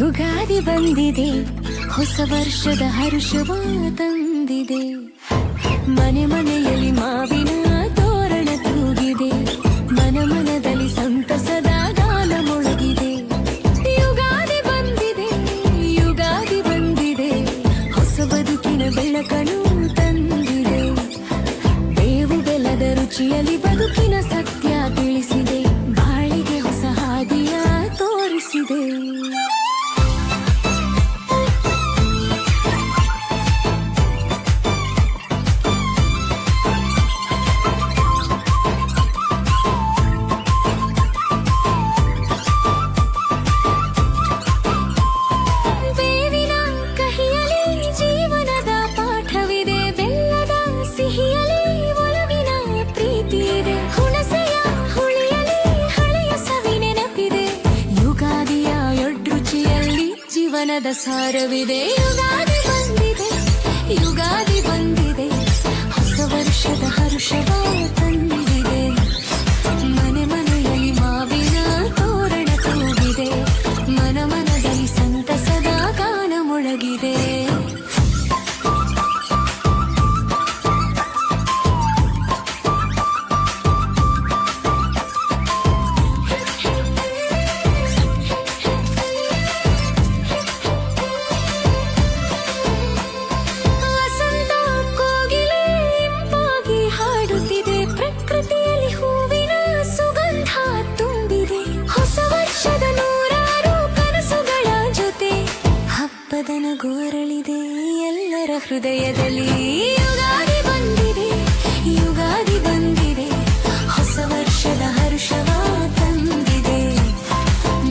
ಯುಗಾದಿ ಬಂದಿದೆ, ಹೊಸ ವರ್ಷದ ಹರುಷವ ತಂದಿದೆ. ಮನೆ ಮನೆಯಲ್ಲಿ ಮಾವಿನ ತೋರಣ ತೂಗಿದೆ, ಮನ ಮನದಲ್ಲಿ ಸಂತಸದ ಗಾನ ಮೊಳಗಿದೆ. ಯುಗಾದಿ ಬಂದಿದೆ, ಯುಗಾದಿ ಬಂದಿದೆ, ಹೊಸ ಬದುಕಿನ ಬೆಳಕನ್ನು ತಂದಿದೆ. ಬೇವು ಬೆಲ್ಲದ ರುಚಿಯಲ್ಲಿ ಬದುಕಿನ ಸತ್ಯ ತಿಳಿಸಿದೆ, ಬಾಳಿಗೆ ಹೊಸ ಹಾದಿಯ ತೋರಿಸಿದೆ. ಜೀವನದ ಸಾರವಿದೆ. ಯುಗಾದಿ ಬಂದಿದೆ, ಯುಗಾದಿ ಬಂದಿದೆ, ಹೊಸ ವರ್ಷದ ಹರ್ಷವ ತಂದಿದೆ. ಮನೆ ಮನೆಯಲ್ಲಿ ಮಾವಿನ ತೋರಣ ತೂಗಿದೆ, ಮನ ಮನದಲ್ಲಿ ಸಂತಸದ ಗಾನ ಮೊಳಗಿದೆ. ಗೋರಳಿದೆ ಎಲ್ಲರ ಹೃದಯದಲ್ಲಿ. ಯುಗಾದಿ ಬಂದಿದೆ, ಯುಗಾದಿ ಬಂದಿದೆ, ಹೊಸ ವರ್ಷದ ಹರ್ಷವ ತಂದಿದೆ.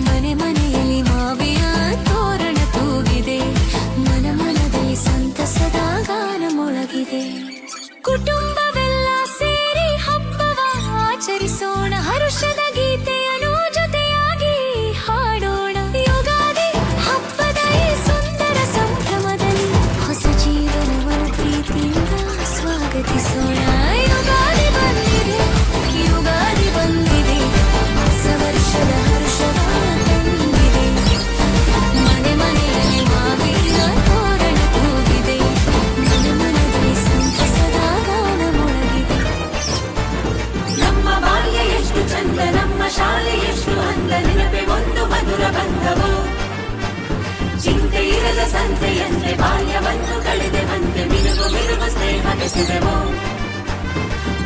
ಮನೆ ಮನೆಯಲ್ಲಿ ಮಾವಿನ ತೋರಣ ತೂಗಿದೆ, ಮನ ಮನದಲ್ಲಿ ಸಂತಸದ ಗಾನ ಮೊಳಗಿದೆ. ಕುಟುಂಬವೆಲ್ಲ ಸೇರಿ ಹಬ್ಬವ ಆಚರಿಸೋಣ, ಹರ್ಷದ ಗೀತೆಯನ್ನು ಜೊತೆಯಾಗಿ ಹಾಡೋಣ. ಯುಗಾದಿ ಹಬ್ಬದ ಈ ಸುಂದರ ಸಂಭ್ರಮದಲ್ಲಿ ಹೊಸ ಜೀವನವನ್ನು ಪ್ರೀತಿಯಿಂದ ಸ್ವಾಗತಿಸೋಣ. ಯುಗಾದಿ ಬಂದಿದೆ, ಯುಗಾದಿ ಬಂದಿದೆ, ಹೊಸ ವರ್ಷದ ಹರ್ಷವ ತಂದಿದೆ. ಮನೆ ಮನೆಯಲ್ಲಿ ಮಾವಿನ ತೋರಣ ತೂಗಿದೆ, ಮನ ಮನದಲ್ಲಿ ಸಂತಸದ ಗಾನ ಮೊಳಗಿದೆ. ನಮ್ಮ ಬಾಲ್ಯ ಎಷ್ಟು ಚಂದ, ನಮ್ಮ ಶಾಲೆ ಎಷ್ಟು ಅಂದ, ನೆನಪೆ ಒಂದು ಮಧುರ ಬಂಧವು. ಚಿಂತೆ ಇರದ ಸಂತೆಯಂತೆ ಬಾಲ್ಯವನ್ನು ಕಳೆದೆವಂತೆ, ಮಿನುಗು ಮಿನುಗು ಸ್ನೇಹ ಬೆಸೆದೆವು.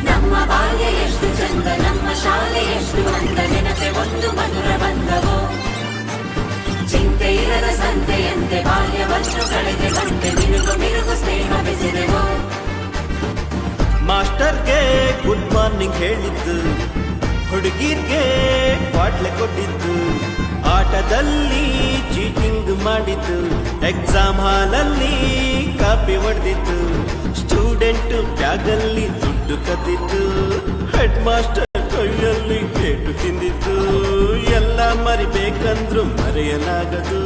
ನಮ್ಮ ಬಾಲ್ಯ ಎಷ್ಟು ಚಂದ, ನಮ್ಮ ಶಾಲೆ ಎಷ್ಟು ಅಂದ, ನೆನಪೆ ಒಂದು ಮಧುರ ಬಂಧವು. ಚಿಂತೆ ಇರದ ಸಂತೆಯಂತೆ ಬಾಲ್ಯವನ್ನು ಕಳೆದೆವಂತೆ, ಮಿನುಗು ಮಿನುಗು ಸ್ನೇಹ ಬೆಸೆದೆವು. ಮಾಸ್ಟರ್ಗೆ ಗುಡ್ ಮಾರ್ನಿಂಗ್ ಹೇಳಿದ್ದು, ಹುಡುಗಿರ್ಗೆ ಕ್ವಾಟ್ಲೆ ಕೊಟ್ಟಿದ್ದು, ಆಟದಲ್ಲಿ ಚೀಟಿಂಗ್ ಮಾಡಿದ್ದು, ಎಕ್ಸಾಮ್ ಹಾಲಲ್ಲಿ ಕಾಪಿ ಹೊಡೆದಿದ್ದು, ಸ್ಟೂಡೆಂಟ್ ಬ್ಯಾಗಲ್ಲಿ ದುಡ್ಡು ಕದ್ದಿದ್ದು, ಹೆಡ್ ಮಾಸ್ಟರ್ ಕೈಯಲ್ಲಿ ಕೇಟು ತಿಂದಿದ್ದು, ಎಲ್ಲ ಮರಿಬೇಕಂದ್ರು ಮರೆಯಲಾಗದು.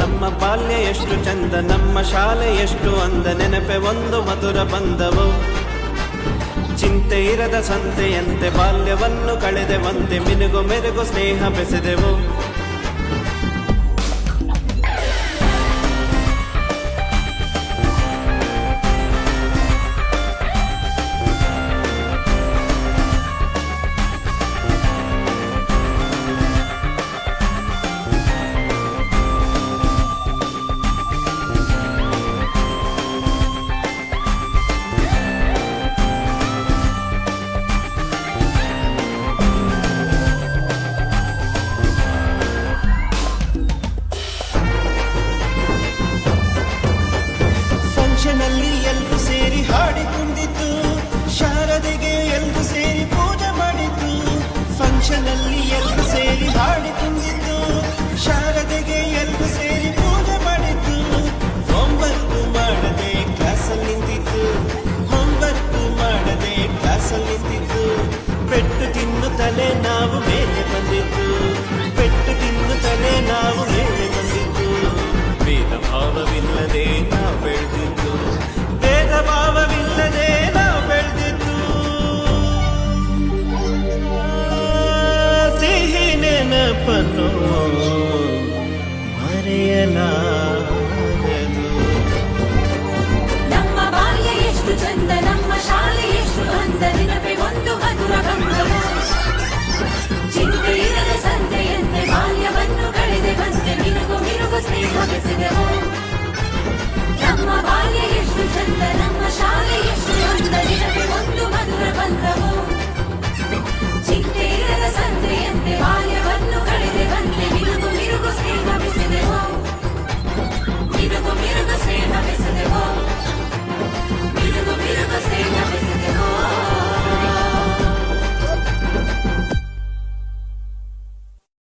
ನಮ್ಮ ಬಾಲ್ಯ ಎಷ್ಟು ಚಂದ, ನಮ್ಮ ಶಾಲೆ ಎಷ್ಟು ಅಂದ, ನೆನಪೆ ಒಂದು ಮಧುರ ಬಂದವು. ಚಿಂತೆ ಇರದ ಸಂತೆಯಂತೆ ಬಾಲ್ಯವನ್ನು ಕಳೆದೆವಂತೆ, ಮಿನುಗು ಮೆರುಗು ಸ್ನೇಹ ಬೆಸೆದೆವು. ಫಂಕ್ಷನಲ್ಲಿ ಎಲ್ರು ಸೇರಿ ಹಾಡಿಕೊಂಡಿದ್ದು, ಶಾರದೆಗೆ ಎಲ್ರು ಸೇರಿ ಪೂಜೆ ಮಾಡಿದ್ದು. ಫಂಕ್ಷನಲ್ಲಿ ಎಲ್ರು ಸೇರಿ ಹಾಡಿಕೊಂಡಿದ್ದು, ಶಾರದೆಗೆ ಎಲ್ರು ಸೇರಿ ಪೂಜೆ ಮಾಡಿದ್ದು. ಹೋಮ್ವರ್ಕ್ ಮಾಡದೆ ಕ್ಲಾಸಲ್ಲಿ ನಿಂತಿದ್ದು, ಹೋಮ್ವರ್ಕ್ ಮಾಡದೆ ಕ್ಲಾಸಲ್ಲಿ ನಿಂತಿದ್ದು. ಪೆಟ್ಟು ತಿನ್ನುತ್ತಲೇ ನಾವು ಮೇಲೆ ಬಂದಿದ್ದು, ಪೆಟ್ಟು ತಿನ್ನುತ್ತಲೇ ನಾವು ಮೇಲೆ ಬಂದಿದ್ದು. ಭೇದ ಭಾವವಿಲ್ಲದೆ ನಾವು ಬೆಳೆದಿದ್ದು, ಭೇದ ಭಾವವಿಲ್ಲದೆ ನಾವು ಬೆಳೆದಿದ್ದು. ಸಿಹಿ ನೆನಪನ್ನು